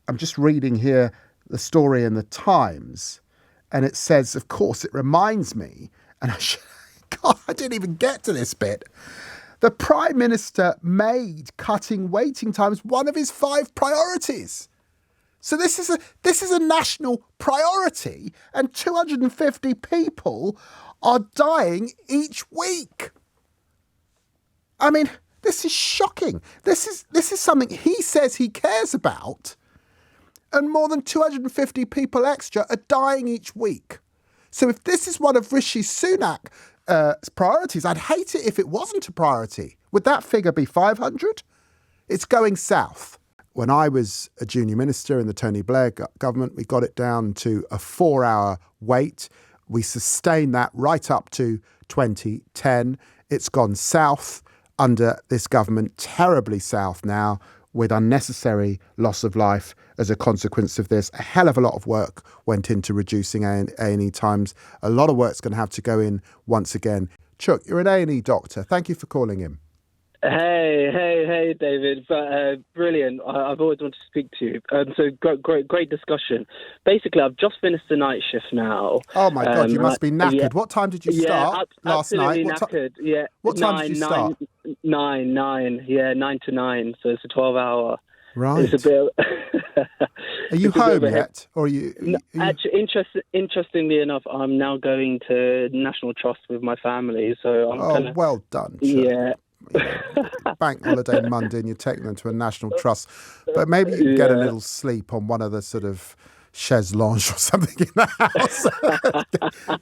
I'm just reading here the story in the Times, and it says, of course, it reminds me, and God, I didn't even get to this bit. The Prime Minister made cutting waiting times one of his 5 priorities. So this is a national priority, and 250 people are dying each week. I mean, this is shocking. This is something he says he cares about, and more than 250 people extra are dying each week. So if this is one of Rishi Sunak's priorities, I'd hate it if it wasn't a priority. Would that figure be 500? It's going south. When I was a junior minister in the Tony Blair government, we got it down to a 4-hour wait. We sustained that right up to 2010. It's gone south under this government, terribly south now, with unnecessary loss of life as a consequence of this. A hell of a lot of work went into reducing A&E times. A lot of work's going to have to go in once again. Chuck, you're an A&E doctor. Thank you for calling in. Hey, David. Brilliant. I've always wanted to speak to you. So great discussion. Basically, I've just finished the night shift now. Oh my God, you must be knackered. Yeah, what time did you start last night? Knackered. What time did you start? 9. Yeah, 9 to 9. So it's a 12-hour. Right. It's a bit. Are you home yet, or are you? Actually, interestingly enough, I'm now going to National Trust with my family. So I'm well done. Chuck. Yeah. Bank holiday Monday, and you're taking them to a National Trust, but maybe you can get a little sleep on one of the sort of chaise lounge or something in the house.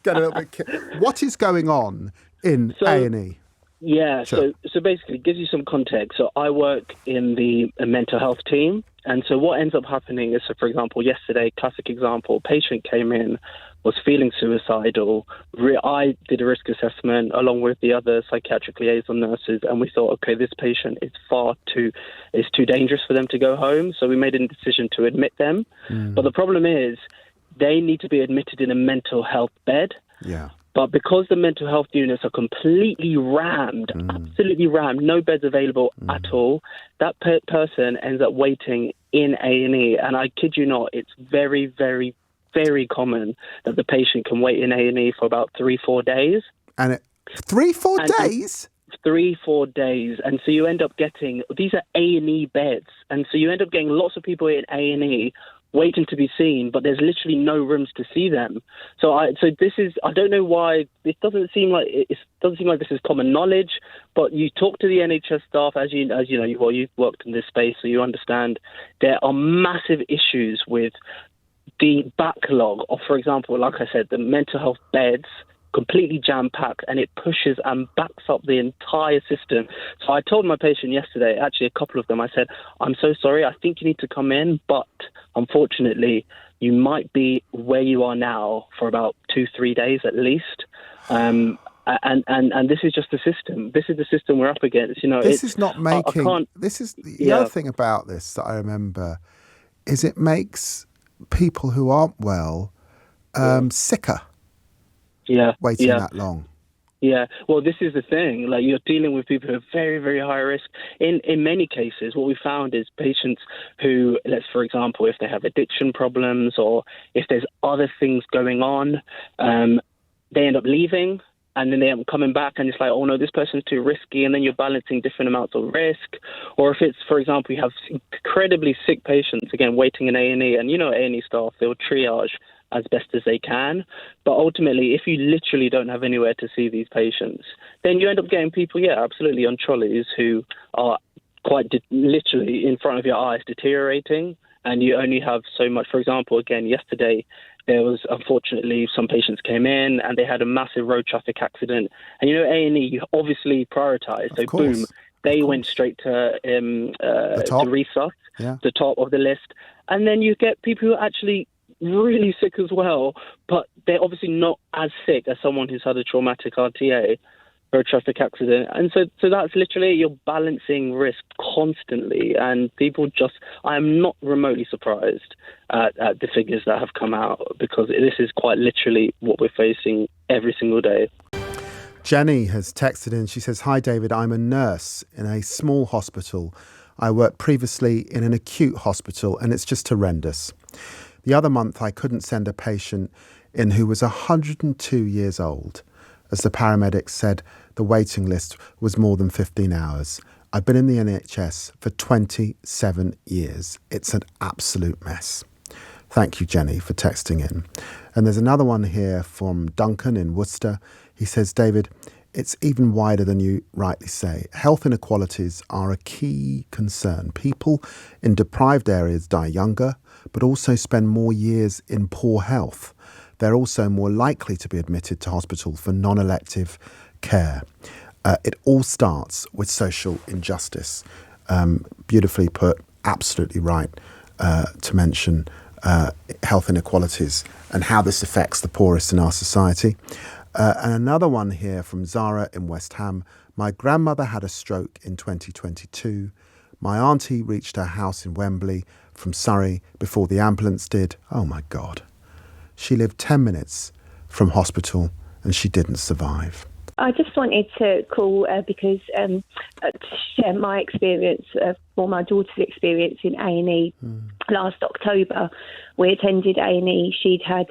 Get a little bit. What is going on in A&E? Yeah, Sure. so basically, it gives you some context. So I work in the mental health team, and so what ends up happening is, so for example, yesterday, classic example, patient came in, was feeling suicidal. I did a risk assessment along with the other psychiatric liaison nurses, and we thought, okay, this patient is too dangerous for them to go home. So we made a decision to admit them. But the problem is they need to be admitted in a mental health bed. Yeah. But because the mental health units are completely rammed, absolutely rammed, no beds available at all, that person ends up waiting in A&E. And I kid you not, it's very, very, very common that the patient can wait in A&E for about 3-4 days. And 3-4 days? 3-4 days. And so you end up getting, these are A&E beds. And so you end up getting lots of people in A&E waiting to be seen, but there's literally no rooms to see them. So this is, I don't know why, it doesn't seem like this is common knowledge, but you talk to the NHS staff, as you know, you've worked in this space, so you understand there are massive issues with the backlog of, for example, like I said, the mental health beds completely jam-packed, and it pushes and backs up the entire system. So I told my patient yesterday, actually a couple of them, I said, I'm so sorry, I think you need to come in, but unfortunately, you might be where you are now for about 2-3 days at least. And this is just the system. This is the system we're up against. You know, this is not making. This is the other thing about this that I remember is it makes people who aren't well sicker. Waiting that long. Yeah, well, this is the thing. Like, you're dealing with people who are very, very high risk. In many cases, what we found is patients who, for example, if they have addiction problems or if there's other things going on, they end up leaving. And then they end up coming back and it's like, oh no, this person's too risky. And then you're balancing different amounts of risk. Or if it's, for example, you have incredibly sick patients, again, waiting in A&E. And you know, A&E staff, they'll triage as best as they can. But ultimately, if you literally don't have anywhere to see these patients, then you end up getting people, absolutely, on trolleys who are quite literally in front of your eyes deteriorating. And you only have so much. For example, again, yesterday, there was, unfortunately, some patients came in and they had a massive road traffic accident. And, you know, A&E, you obviously prioritise. So, boom, they went straight to resus, the top of the list. And then you get people who are actually really sick as well, but they're obviously not as sick as someone who's had a traumatic RTA or a traffic accident. And so that's literally, you're balancing risk constantly. And people I am not remotely surprised at the figures that have come out, because this is quite literally what we're facing every single day. Jenny has texted in. She says, "Hi, David. I'm a nurse in a small hospital. I worked previously in an acute hospital and it's just horrendous. The other month I couldn't send a patient in who was 102 years old. As the paramedics said, the waiting list was more than 15 hours. I've been in the NHS for 27 years. It's an absolute mess. Thank you, Jenny, for texting in. And there's another one here from Duncan in Worcester. He says, David, it's even wider than you rightly say. Health inequalities are a key concern. People in deprived areas die younger, but also spend more years in poor health. They're also more likely to be admitted to hospital for non-elective care. It all starts with social injustice. Beautifully put, absolutely right to mention health inequalities and how this affects the poorest in our society. And another one here from Zara in West Ham. My grandmother had a stroke in 2022. My auntie reached her house in Wembley from Surrey before the ambulance did. Oh my God. She lived 10 minutes from hospital and she didn't survive. I just wanted to call because to share my experience, or my daughter's experience in A&E. Last October, we attended A&E. She'd had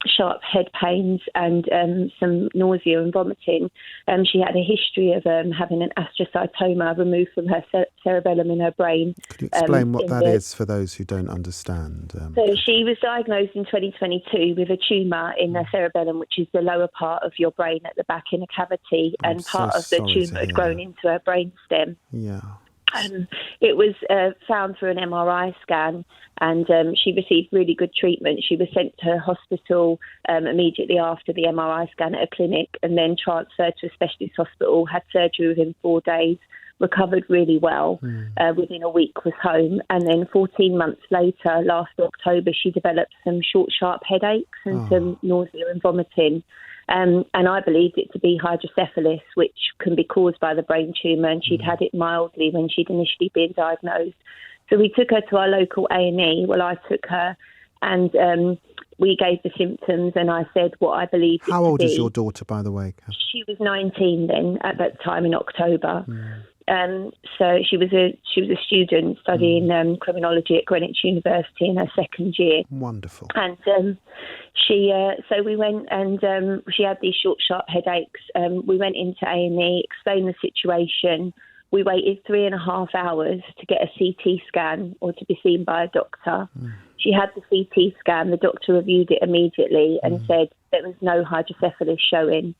sharp head pains and some nausea and vomiting. She had a history of having an astrocytoma removed from her cerebellum in her brain. Could you explain what that is for those who don't understand? So she was diagnosed in 2022 with a tumour in the cerebellum, which is the lower part of your brain at the back in a cavity, and part of the tumour had grown into her brainstem. Yeah. It was found through an MRI scan, and she received really good treatment. She was sent to hospital immediately after the MRI scan at a clinic, and then transferred to a specialist hospital, had surgery within 4 days, recovered really well. Within a week was home, and then 14 months later, last October, she developed some short, sharp headaches and some nausea and vomiting. And I believed it to be hydrocephalus, which can be caused by the brain tumour, and she'd had it mildly when she'd initially been diagnosed. So we took her to our local A&E. Well, I took her, and we gave the symptoms, and I said what I believed it to be. How old is your daughter, by the way? She was 19 then, at that time in October. So she was a student studying criminology at Greenwich University in her second year. Wonderful. And so we went, and she had these short, sharp headaches. We went into A&E, explained the situation. We waited 3.5 hours to get a CT scan or to be seen by a doctor. She had the CT scan. The doctor reviewed it immediately and said there was no hydrocephalus showing.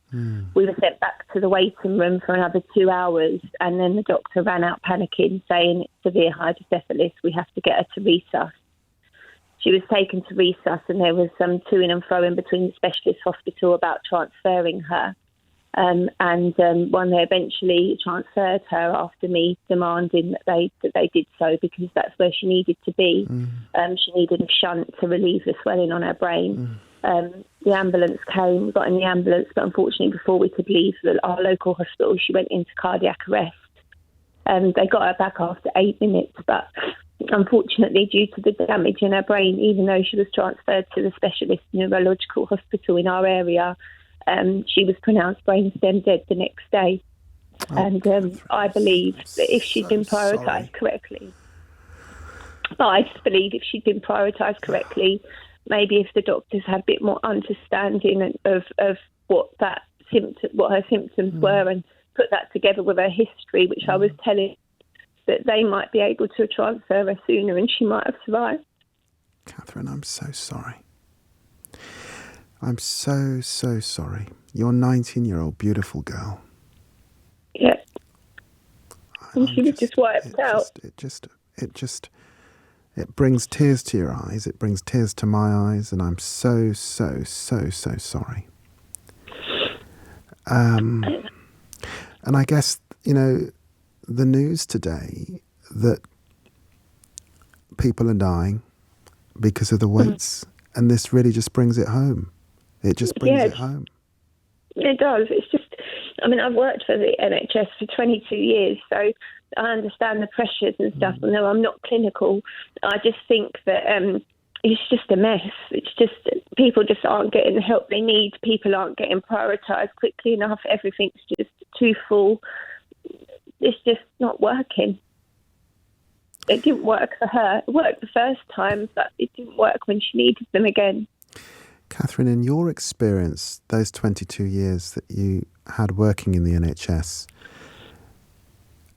We were sent back to the waiting room for another 2 hours, and then the doctor ran out panicking, saying it's severe hydrocephalus. We have to get her to resus. She was taken to resus, and there was some to-ing and fro-ing between the specialist hospital about transferring her. And when they eventually transferred her after me demanding that they did so, because that's where she needed to be. She needed a shunt to relieve the swelling on her brain. The ambulance came, we got in the ambulance, but unfortunately before we could leave our local hospital, she went into cardiac arrest. They got her back after 8 minutes, but unfortunately due to the damage in her brain, even though she was transferred to the specialist neurological hospital in our area, she was pronounced brainstem dead the next day. I believe that if she'd been prioritised correctly, maybe if the doctors had a bit more understanding of what her symptoms were, and put that together with her history, which I was telling, that they might be able to transfer her sooner and she might have survived. Catherine, I'm so sorry. I'm so, so sorry. You're a 19-year-old beautiful girl. Yeah. And she was just wiped out. It brings tears to your eyes. It brings tears to my eyes. And I'm so, so, so, so sorry. And I guess, the news today that people are dying because of the weights, and this really just brings it home. It just brings it home. It does. It's just, I've worked for the NHS for 22 years, so I understand the pressures and stuff. No, I'm not clinical. I just think that it's just a mess. It's just people just aren't getting the help they need. People aren't getting prioritised quickly enough. Everything's just too full. it's just not working. It didn't work for her. It worked the first time, but it didn't work when she needed them again. Catherine, in your experience, those 22 years that you had working in the NHS,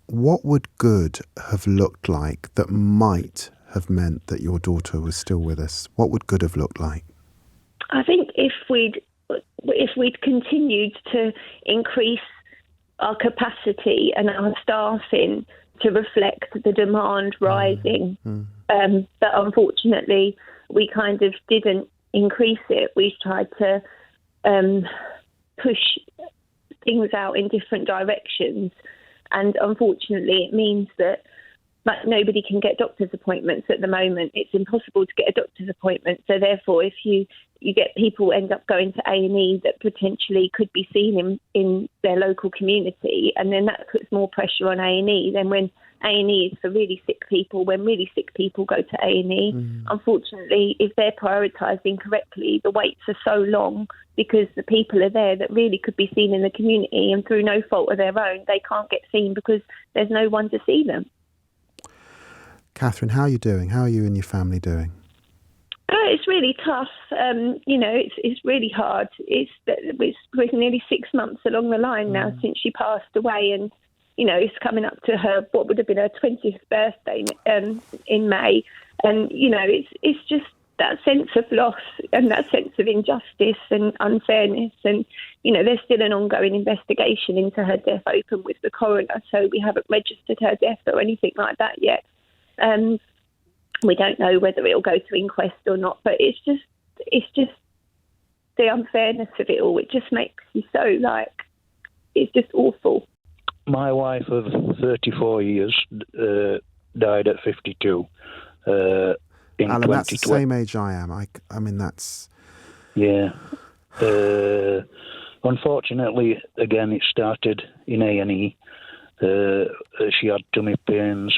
what would good have looked like that might have meant that your daughter was still with us? What would good have looked like? I think if we'd continued to increase our capacity and our staffing to reflect the demand rising, but unfortunately we kind of didn't increase it. We tried to push things out in different directions, and unfortunately it means that nobody can get doctor's appointments at the moment. It's impossible to get a doctor's appointment. So therefore, if you get people end up going to A&E that potentially could be seen in their local community, and then that puts more pressure on A&E. Then when A&E is for really sick people, when really sick people go to A&E, unfortunately, if they're prioritised incorrectly, the waits are so long because the people are there that really could be seen in the community, and through no fault of their own, they can't get seen because there's no one to see them. Catherine, how are you doing? How are you and your family doing? It's really tough. It's really hard. We're nearly 6 months along the line now since she passed away, and it's coming up to what would have been her 20th birthday in May, and it's just that sense of loss and that sense of injustice and unfairness, and there's still an ongoing investigation into her death open with the coroner, so we haven't registered her death or anything like that yet. We don't know whether it'll go to inquest or not, but it's just the unfairness of it all. It just makes you so it's just awful. My wife of 34 years died at 52. In Alan, that's the same age I am. I mean, that's... Yeah. Unfortunately, again, it started in A&E. She had tummy pains.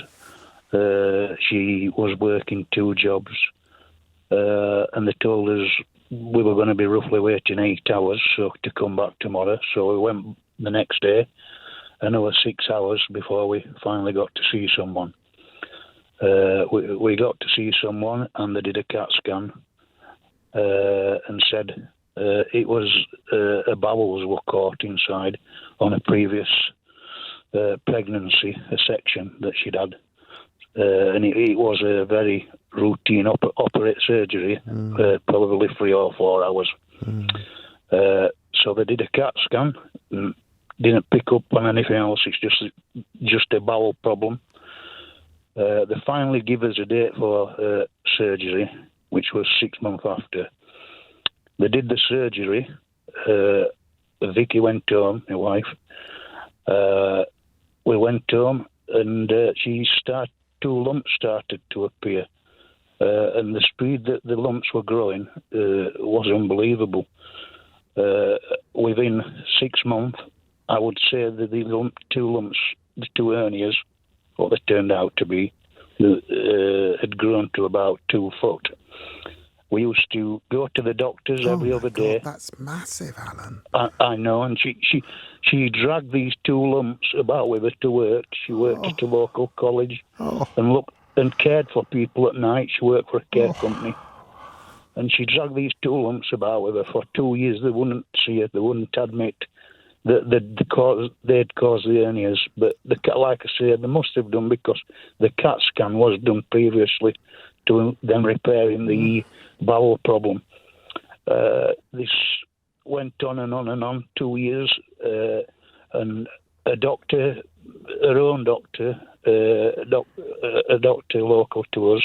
She was working 2 jobs, and they told us we were going to be roughly waiting 8 hours to come back tomorrow. So we went the next day, and it was 6 hours before we finally got to see someone. We got to see someone, and they did a CAT scan and said it was a bowels were caught inside on a previous pregnancy, a section that she'd had. And it was a very routine operate surgery, probably 3 or 4 hours. So they did a CAT scan, didn't pick up on anything else. It's just a bowel problem. They finally give us a date for surgery, which was 6 months after. They did the surgery. Vicky went home, my wife. We went home, and two lumps started to appear, and the speed that the lumps were growing was unbelievable. Within 6 months, I would say that the 2 lumps, the 2 hernias, what they turned out to be, had grown to about 2 foot. We used to go to the doctors every other day. That's massive, Alan. I know, and she dragged these 2 lumps about with her to work. She worked at a local college and cared for people at night. She worked for a care company. And she dragged these 2 lumps about with her for 2 years. They wouldn't see her. They wouldn't admit that they'd caused the hernias. But like I said, they must have done because the CAT scan was done previously to them repairing the bowel problem. This went on and on and on, 2 years, and a doctor, her own doctor, a doctor local to us,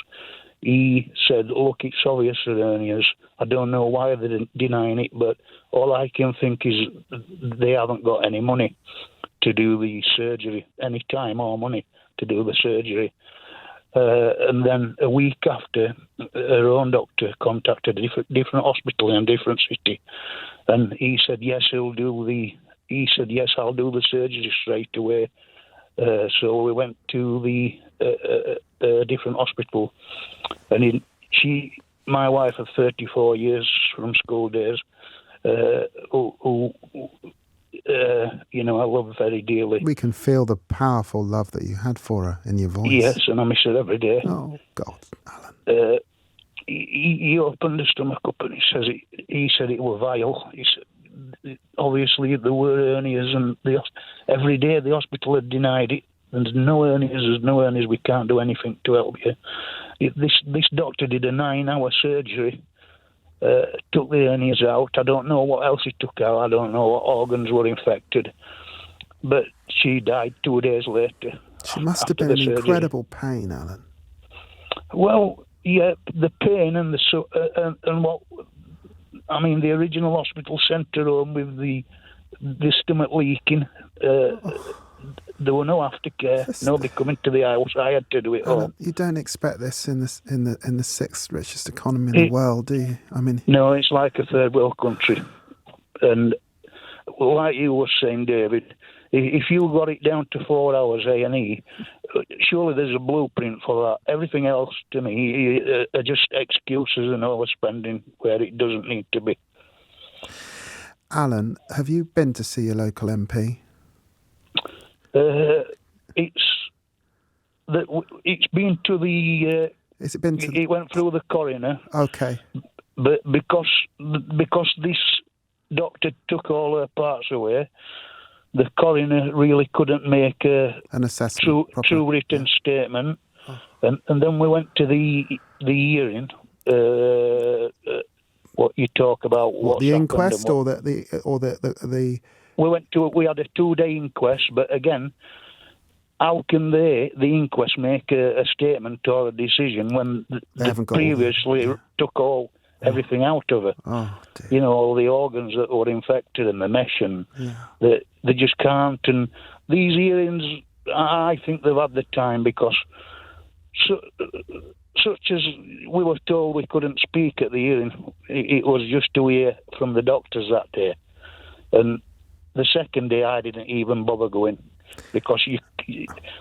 he said, look, it's obvious the hernias. I don't know why they're denying it, but all I can think is they haven't got any money to do the surgery, any time or money to do the surgery. And then a week after, her own doctor contacted a different hospital in a different city, and he said, yes, I'll do the surgery straight away. So we went to the different hospital, and my wife of 34 years from school days, who I love very dearly. We can feel the powerful love that you had for her in your voice. Yes, and I miss her every day. Oh, God, Alan. He opened the stomach up and he said it were vile. He said, obviously there were hernias, and every day the hospital had denied it. There's no hernias, we can't do anything to help you. This doctor did a 9-hour surgery, took the hernias out. I don't know what else he took out. I don't know what organs were infected. But she died 2 days later. She must have been in incredible pain, Alan. Well, yeah, the pain and the original hospital sent her home with the stomach leaking. There were no aftercare. Nobody coming to the house. I had to do it all. You don't expect this in the sixth richest economy in the world, do you? No, it's like a third world country. And like you were saying, David, if you got it down to 4 hours A&E, surely there's a blueprint for that. Everything else, to me, are just excuses and overspending where it doesn't need to be. Alan, have you been to see your local MP? It's been to the. Has it been to? It went through the coroner. Okay. But because this doctor took all her parts away, the coroner really couldn't make an assessment, true written statement. Oh. And then we went to the hearing. What you talk about? What, the inquest or the? We had a 2-day inquest, but again, how can the inquest make a statement or a decision when they previously took everything out of her? Oh, dear. All the organs that were infected and the mesh, and they just can't. And these hearings, I think they've had the time because such as we were told we couldn't speak at the hearing, it was just to hear from the doctors that day. And the second day, I didn't even bother going because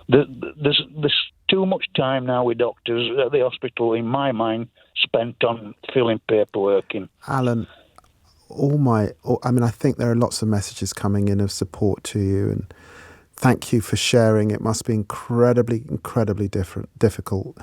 there's too much time now with doctors at the hospital, in my mind, spent on filling paperwork in. Alan, I think there are lots of messages coming in of support to you, and thank you for sharing. It must be incredibly, incredibly difficult.